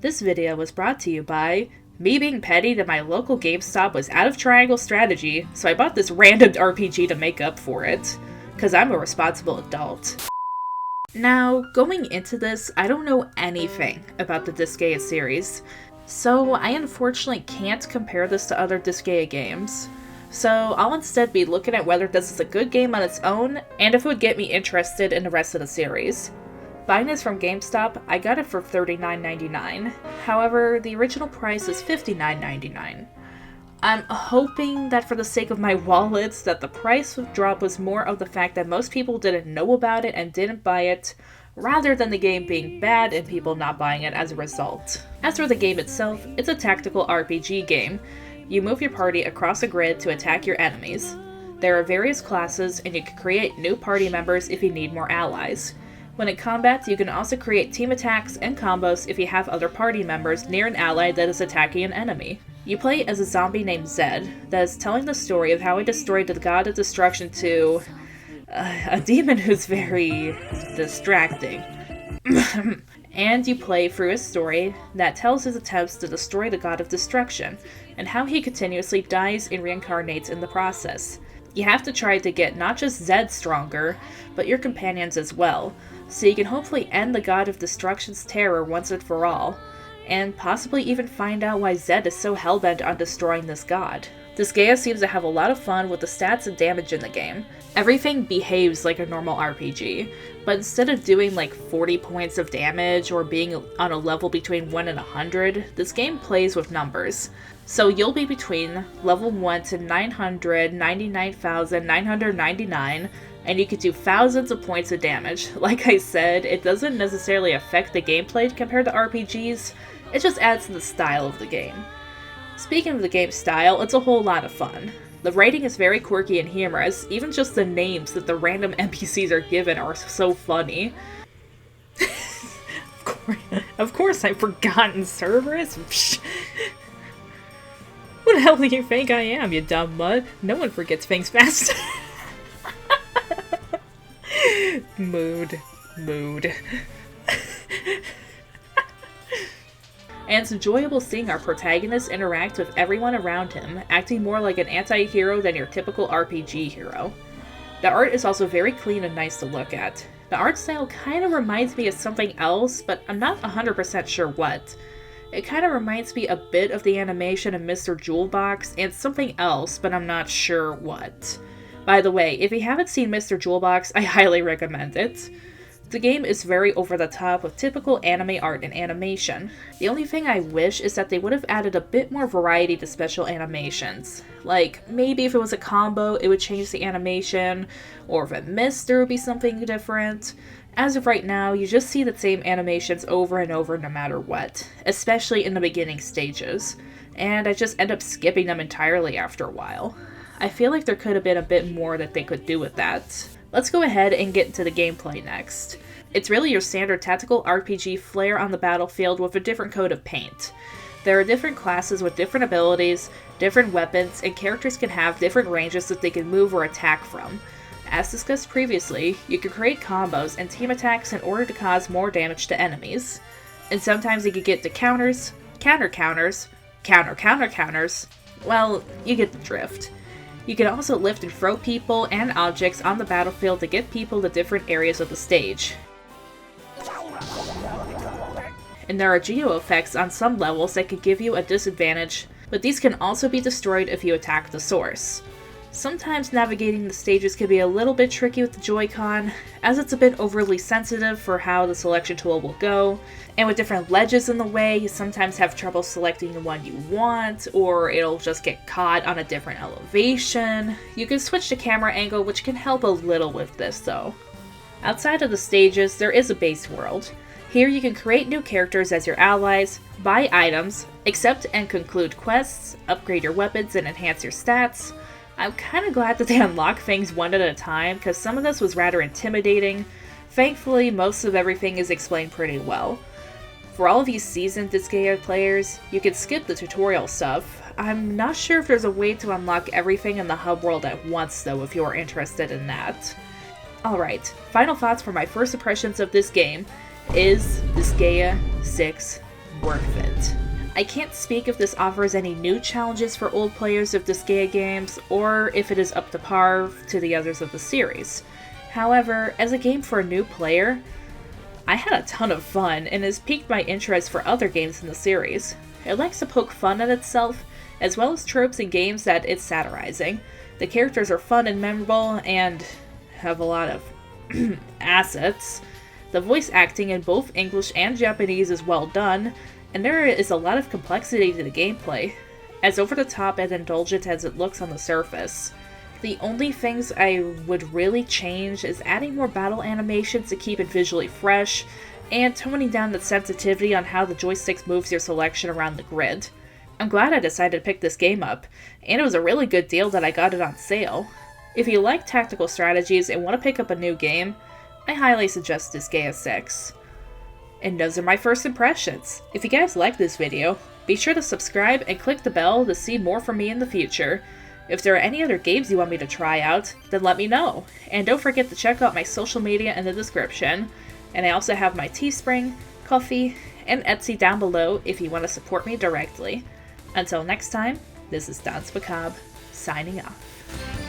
This video was brought to you by me being petty that my local GameStop was out of triangle strategy, so I bought this random RPG to make up for it, because I'm a responsible adult. Now, going into this, I don't know anything about the Disgaea series, so I unfortunately can't compare this to other Disgaea games. So I'll instead be looking at whether this is a good game on its own, and if it would get me interested in the rest of the series. Buying this from GameStop, I got it for $39.99. However, the original price is $59.99. I'm hoping that for the sake of my wallet, that the price drop was more of the fact that most people didn't know about it and didn't buy it, rather than the game being bad and people not buying it as a result. As for the game itself, it's a tactical RPG game. You move your party across a grid to attack your enemies. There are various classes, and you can create new party members if you need more allies. When in combat, you can also create team attacks and combos if you have other party members near an ally that is attacking an enemy. You play as a zombie named Zed that is telling the story of how he destroyed the god of destruction to a demon who's very distracting. And you play through his story that tells his attempts to destroy the god of destruction, and how he continuously dies and reincarnates in the process. You have to try to get not just Zed stronger, but your companions as well, so you can hopefully end the god of destruction's terror once and for all, and possibly even find out why Zed is so hellbent on destroying this god. Disgaea seems to have a lot of fun with the stats and damage in the game. Everything behaves like a normal RPG, but instead of doing like 40 points of damage or being on a level between 1 and 100, this game plays with numbers. So you'll be between level 1 to 999,999, and you could do thousands of points of damage. Like I said, it doesn't necessarily affect the gameplay compared to RPGs, it just adds to the style of the game. Speaking of the game's style, it's a whole lot of fun. The writing is very quirky and humorous, even just the names that the random NPCs are given are so funny. Of course I've forgotten Cerberus. What the hell do you think I am, you dumb mud? No one forgets things fast. Mood. And it's enjoyable seeing our protagonist interact with everyone around him, acting more like an anti-hero than your typical RPG hero. The art is also very clean and nice to look at. The art style kind of reminds me of something else, but I'm not 100% sure what. It kind of reminds me a bit of the animation of Mr. Jewelbox and something else, but I'm not sure what. By the way, if you haven't seen Mr. Jewelbox, I highly recommend it. The game is very over the top with typical anime art and animation. The only thing I wish is that they would have added a bit more variety to special animations. Like, maybe if it was a combo, it would change the animation, or if it missed, there would be something different. As of right now, you just see the same animations over and over no matter what, especially in the beginning stages, and I just end up skipping them entirely after a while. I feel like there could have been a bit more that they could do with that. Let's go ahead and get into the gameplay next. It's really your standard tactical RPG flair on the battlefield with a different coat of paint. There are different classes with different abilities, different weapons, and characters can have different ranges that they can move or attack from. As discussed previously, you can create combos and team attacks in order to cause more damage to enemies. And sometimes you can get to counters, counter-counters, counter-counter-counters. Well, you get the drift. You can also lift and throw people and objects on the battlefield to get people to different areas of the stage. And there are geo effects on some levels that can give you a disadvantage, but these can also be destroyed if you attack the source. Sometimes navigating the stages can be a little bit tricky with the Joy-Con, as it's a bit overly sensitive for how the selection tool will go, and with different ledges in the way, you sometimes have trouble selecting the one you want, or it'll just get caught on a different elevation. You can switch the camera angle, which can help a little with this though. Outside of the stages, there is a base world. Here you can create new characters as your allies, buy items, accept and conclude quests, upgrade your weapons and enhance your stats. I'm kind of glad that they unlock things one at a time, because some of this was rather intimidating. Thankfully, most of everything is explained pretty well. For all of you seasoned Disgaea players, you can skip the tutorial stuff. I'm not sure if there's a way to unlock everything in the hub world at once though, if you're interested in that. Alright, final thoughts for my first impressions of this game is Disgaea 6 worth it. I can't speak if this offers any new challenges for old players of Disgaea games, or if it is up to par to the others of the series. However, as a game for a new player, I had a ton of fun and has piqued my interest for other games in the series. It likes to poke fun at itself, as well as tropes in games that it's satirizing. The characters are fun and memorable, and have a lot of assets. The voice acting in both English and Japanese is well done, and there is a lot of complexity to the gameplay, as over-the-top and indulgent as it looks on the surface. The only things I would really change is adding more battle animations to keep it visually fresh, and toning down the sensitivity on how the joystick moves your selection around the grid. I'm glad I decided to pick this game up, and it was a really good deal that I got it on sale. If you like tactical strategies and want to pick up a new game, I highly suggest Disgaea 6. And those are my first impressions. If you guys like this video, be sure to subscribe and click the bell to see more from me in the future. If there are any other games you want me to try out, then let me know. And don't forget to check out my social media in the description. And I also have my Teespring, Ko-fi, and Etsy down below if you want to support me directly. Until next time, this is Dance Macabre, signing off.